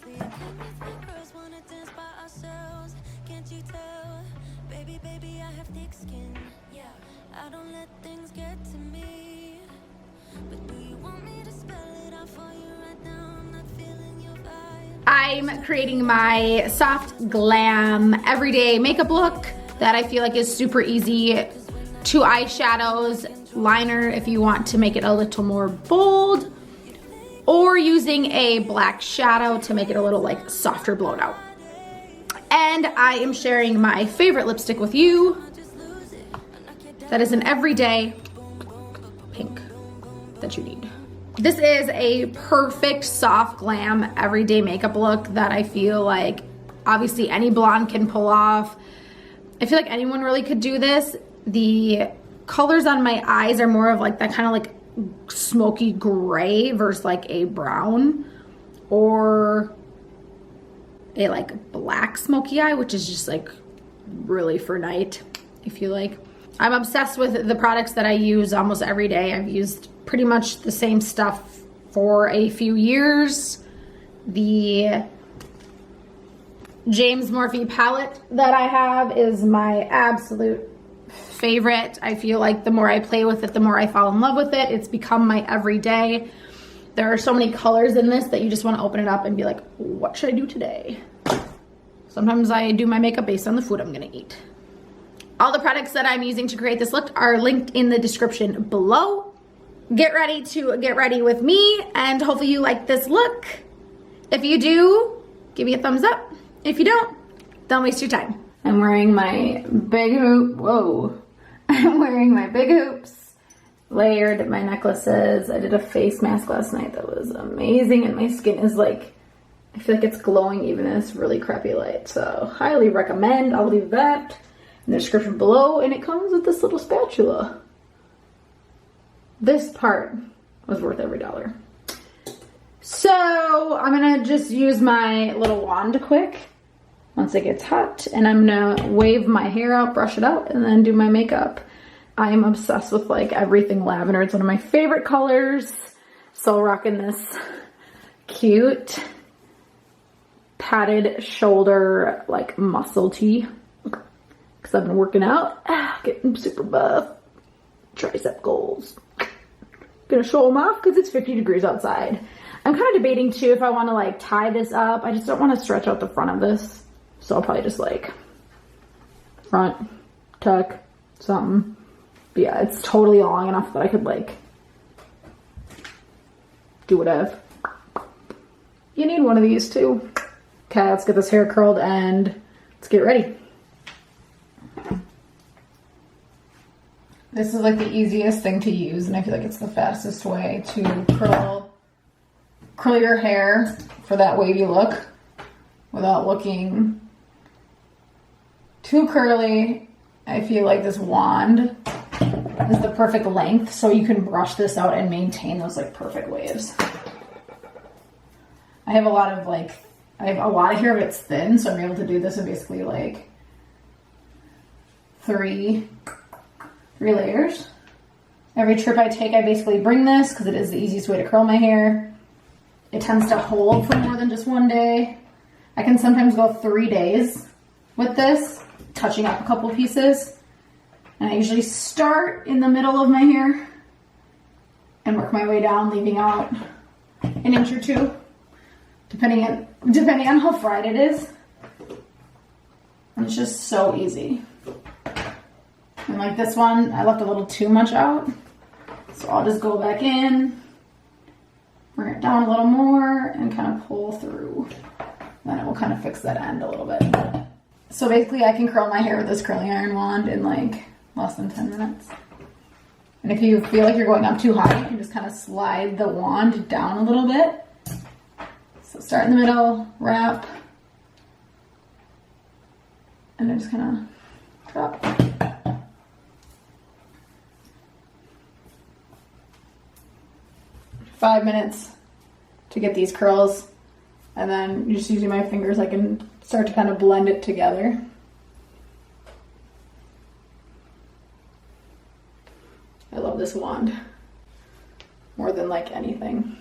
Girls wanna dance by ourselves, can't you tell? Baby, baby, I have thick skin. Yeah, I don't let things get to me. But do you want me to spell it out for you right now? I'm not feeling your vibe. I'm creating my soft glam everyday makeup look that I feel like is super easy. 2 eyeshadows, liner if you want to make it a little more bold, or using a black shadow to make it a little like softer blown out. And I am sharing my favorite lipstick with you. That is an everyday pink that you need. This is a perfect soft glam everyday makeup look that I feel like obviously any blonde can pull off. I feel like anyone really could do this. The colors on my eyes are more of like that kind of like smoky gray versus like a brown or a like black smoky eye, which is just like really for night, I feel like. I'm obsessed with the products that I use almost every day. I've used pretty much the same stuff for a few years. The James Morphe palette that I have is my absolute favorite. I feel like the more I play with it, the more I fall in love with it. It's become my everyday. There are so many colors in this that you just want to open it up and be like, what should I do today? Sometimes I do my makeup based on the food I'm gonna eat. All the products that I'm using to create this look are linked in the description below. Get ready to get ready with me, and hopefully you like this look. If you do, give me a thumbs up. If you don't waste your time. I'm wearing my big hoop, whoa. I'm wearing my big hoops, layered my necklaces. I did a face mask last night that was amazing, and my skin is like, I feel like it's glowing even in this really crappy light. So highly recommend. I'll leave that in the description below, and it comes with this little spatula. This part was worth every dollar. So I'm gonna just use my little wand quick once it gets hot, and I'm gonna wave my hair out, brush it out, and then do my makeup. I am obsessed with like everything lavender. It's one of my favorite colors. So rocking this cute padded shoulder like muscle tee because I've been working out, getting super buff, tricep goals. Gonna show them off because it's 50 degrees outside. I'm kind of debating too if I want to like tie this up. I just don't want to stretch out the front of this. So I'll probably just like front, tuck, something. But yeah, it's totally long enough that I could like do whatever. You need one of these too. Okay, let's get this hair curled and let's get ready. This is like the easiest thing to use, and I feel like it's the fastest way to curl your hair for that wavy look without looking too curly. I feel like this wand is the perfect length, so you can brush this out and maintain those like perfect waves. I have a lot of hair, but it's thin, so I'm able to do this in basically like three layers. Every trip I take, I basically bring this because it is the easiest way to curl my hair. It tends to hold for more than just one day. I can sometimes go 3 days with this, touching up a couple pieces. And I usually start in the middle of my hair and work my way down, leaving out an inch or two, depending on how fried it is. And it's just so easy. And like this one, I left a little too much out. So I'll just go back in, bring it down a little more, and kind of pull through. Then it will kind of fix that end a little bit. So basically I can curl my hair with this curling iron wand in like less than 10 minutes. And if you feel like you're going up too high, you can just kind of slide the wand down a little bit. So start in the middle, wrap, and then just kind of drop. 5 minutes to get these curls, and then just using my fingers I can start to kind of blend it together. I love this wand more than like anything.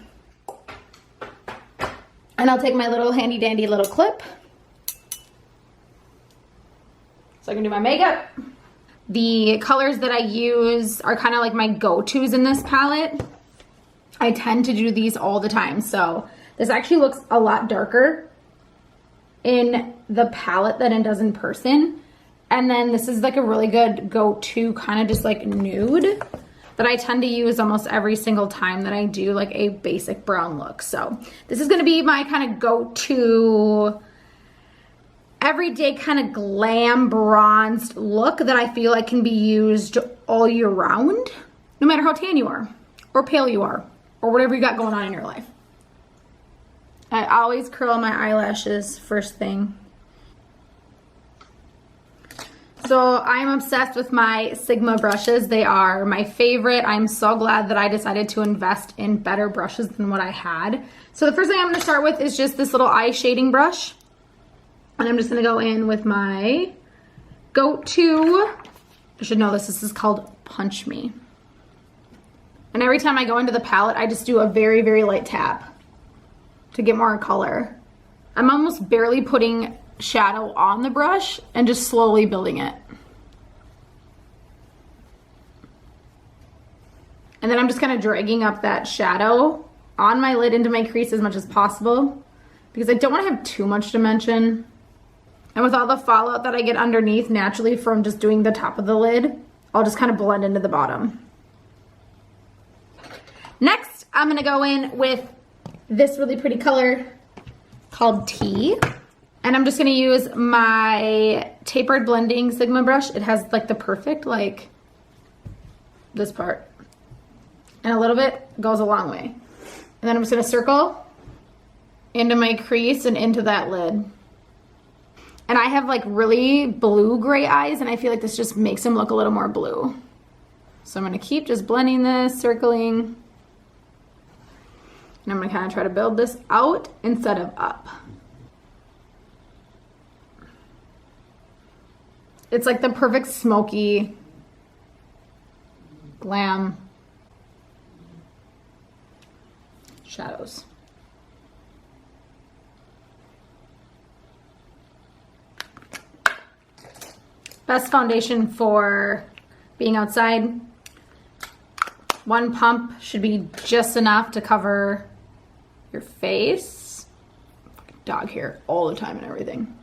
And I'll take my little handy dandy little clip so I can do my makeup. The colors that I use are kind of like my go-tos in this palette. I tend to do these all the time. So this actually looks a lot darker in the palette than it does in person. And then this is like a really good go-to kind of just like nude that I tend to use almost every single time that I do like a basic brown look. So this is gonna be my kind of go-to everyday kind of glam bronzed look that I feel like can be used all year round, no matter how tan you are or pale you are or whatever you got going on in your life. I always curl my eyelashes first thing. So I'm obsessed with my Sigma brushes. They are my favorite. I'm so glad that I decided to invest in better brushes than what I had. So the first thing I'm gonna start with is just this little eye shading brush. And I'm just gonna go in with my go-to, I should know this is called Punch Me. And every time I go into the palette, I just do a very, very light tap to get more color. I'm almost barely putting shadow on the brush and just slowly building it. And then I'm just kind of dragging up that shadow on my lid into my crease as much as possible because I don't want to have too much dimension. And with all the fallout that I get underneath naturally from just doing the top of the lid, I'll just kind of blend into the bottom. Next, I'm gonna go in with this really pretty color called Tea. And I'm just gonna use my tapered blending Sigma brush. It has like the perfect, like this part. And a little bit goes a long way. And then I'm just gonna circle into my crease and into that lid. And I have like really blue gray eyes and I feel like this just makes them look a little more blue. So I'm gonna keep just blending this, circling. And I'm gonna kind of try to build this out instead of up. It's like the perfect smoky glam shadows. Best foundation for being outside. One pump should be just enough to cover your face. Dog hair all the time and everything.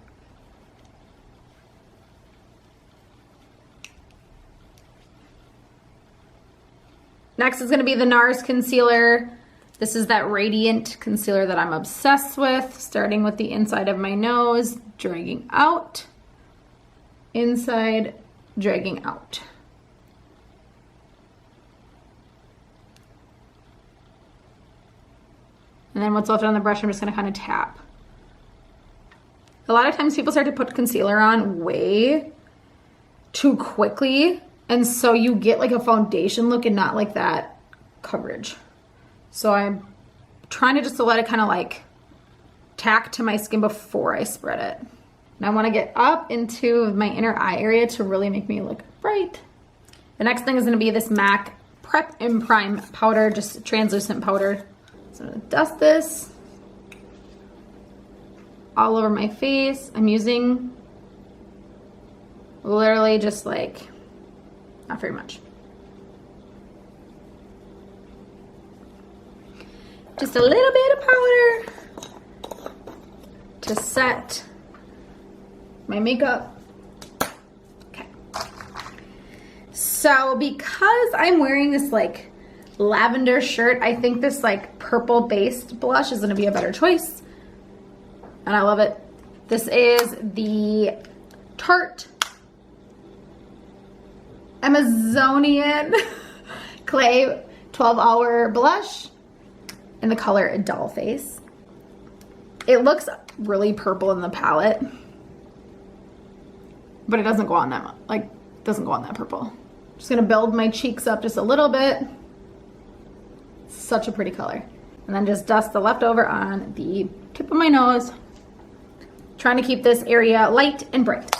Next is gonna be the Nars Concealer. This is that radiant concealer that I'm obsessed with, starting with the inside of my nose, dragging out, inside, dragging out. And then what's left on the brush, I'm just gonna kind of tap. A lot of times people start to put concealer on way too quickly, and so you get like a foundation look and not like that coverage. So I'm trying to just to let it kind of like tack to my skin before I spread it. And I want to get up into my inner eye area to really make me look bright. The next thing is going to be this MAC Prep and Prime powder, just translucent powder. So I'm going to dust this all over my face. I'm using literally just like, not very much. Just a little bit of powder to set my makeup. Okay. So because I'm wearing this like lavender shirt, I think this like purple based blush is gonna be a better choice. And I love it. This is the Tarte Amazonian Clay 12-hour blush in the color Doll Face. It looks really purple in the palette, but it doesn't go on that, like, doesn't go on that purple. Just gonna build my cheeks up just a little bit. Such a pretty color. And then just dust the leftover on the tip of my nose. Trying to keep this area light and bright.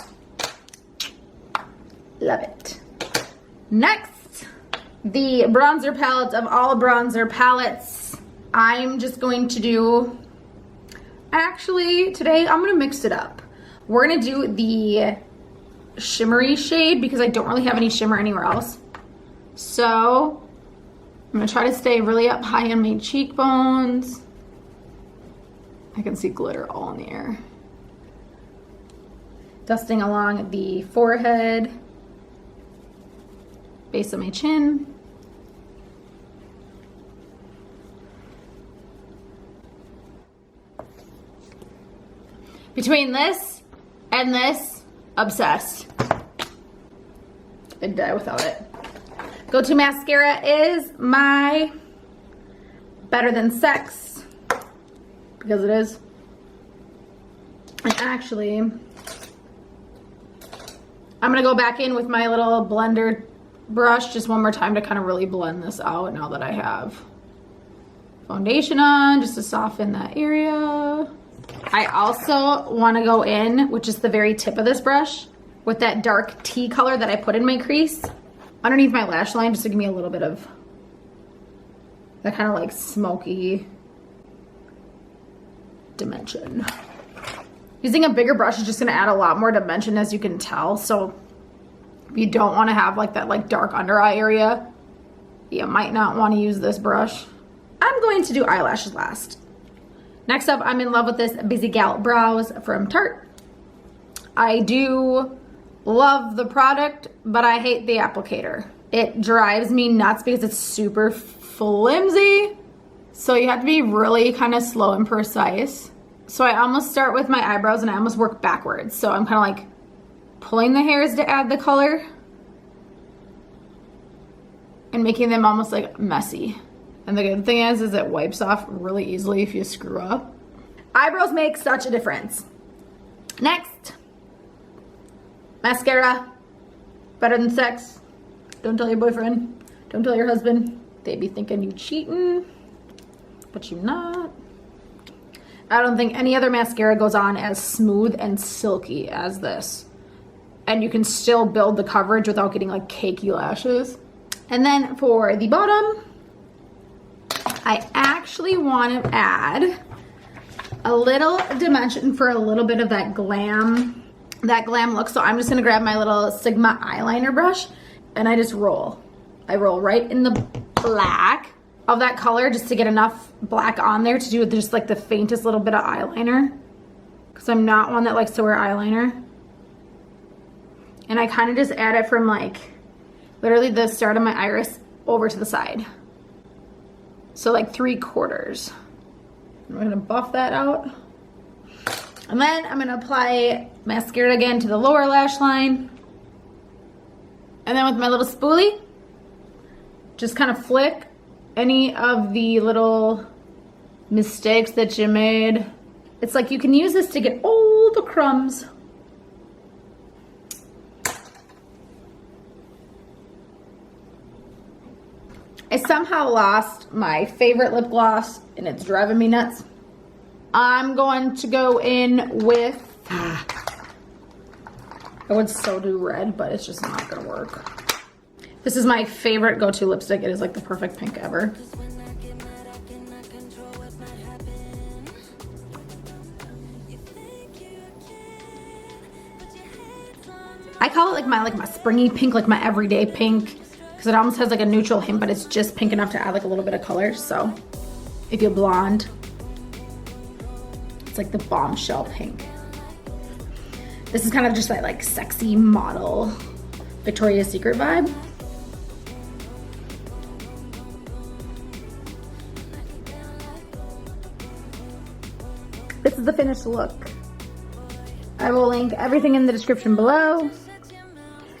Love it. Next, the bronzer palette of all bronzer palettes. I'm just going to do Actually, today I'm gonna mix it up. We're gonna do the shimmery shade because I don't really have any shimmer anywhere else. So I'm gonna try to stay really up high on my cheekbones. I can see glitter all in the air. Dusting along the forehead, base of my chin. Between this and this, obsessed. I'd die without it. Go-to mascara is my Better Than Sex, because it is. And actually, I'm gonna go back in with my little blender brush just one more time to kind of really blend this out now that I have foundation on, just to soften that area. I also want to go in with just the very tip of this brush with that dark tea color that I put in my crease underneath my lash line, just to give me a little bit of that kind of like smoky dimension. Using a bigger brush is just going to add a lot more dimension, as you can tell. So if you don't want to have like that like dark under eye area, you might not want to use this brush. I'm going to do eyelashes last. Next up, I'm in love with this Busy Gal Brows from Tarte. I do love the product, but I hate the applicator. It drives me nuts because it's super flimsy. So you have to be really kind of slow and precise. So I almost start with my eyebrows and I almost work backwards. So I'm kind of like pulling the hairs to add the color and making them almost like messy. And the good thing is it wipes off really easily if you screw up. Eyebrows make such a difference. Next, mascara. Better Than Sex. Don't tell your boyfriend. Don't tell your husband. They be thinking you cheating, but you're not. I don't think any other mascara goes on as smooth and silky as this. And you can still build the coverage without getting like cakey lashes. And then for the bottom, I actually want to add a little dimension for a little bit of that glam look. So I'm just gonna grab my little Sigma eyeliner brush and I just roll. I roll right in the black of that color just to get enough black on there to do just like the faintest little bit of eyeliner, because I'm not one that likes to wear eyeliner. And I kind of just add it from like literally the start of my iris over to the side. So like 3/4. I'm gonna buff that out. And then I'm gonna apply mascara again to the lower lash line. And then with my little spoolie, just kind of flick any of the little mistakes that you made. It's like you can use this to get all the crumbs. I somehow lost my favorite lip gloss and it's driving me nuts. I'm going to go in with, I would so do red, but it's just not gonna work. This is my favorite go-to lipstick. It is like the perfect pink ever. I call it like my springy pink, like my everyday pink, because it almost has like a neutral hint, but it's just pink enough to add like a little bit of color. So if you're blonde, it's like the bombshell pink. This is kind of just that like sexy model Victoria's Secret vibe. This is the finished look. I will link everything in the description below.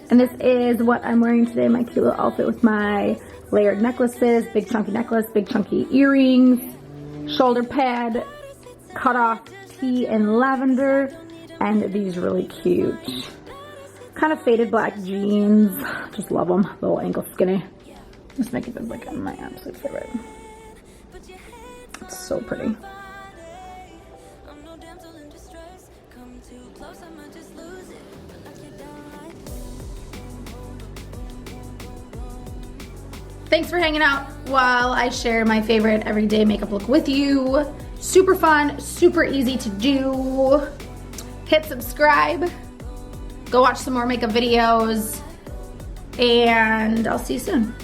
And this is what I'm wearing today, my cute little outfit with my layered necklaces, big chunky necklace, big chunky earrings, shoulder pad, cut off tee in lavender, and these really cute, kind of faded black jeans. Just love them, little ankle skinny. Just making them like my absolute favorite. It's so pretty. Thanks for hanging out while I share my favorite everyday makeup look with you. Super fun, super easy to do. Hit subscribe. Go watch some more makeup videos. And I'll see you soon.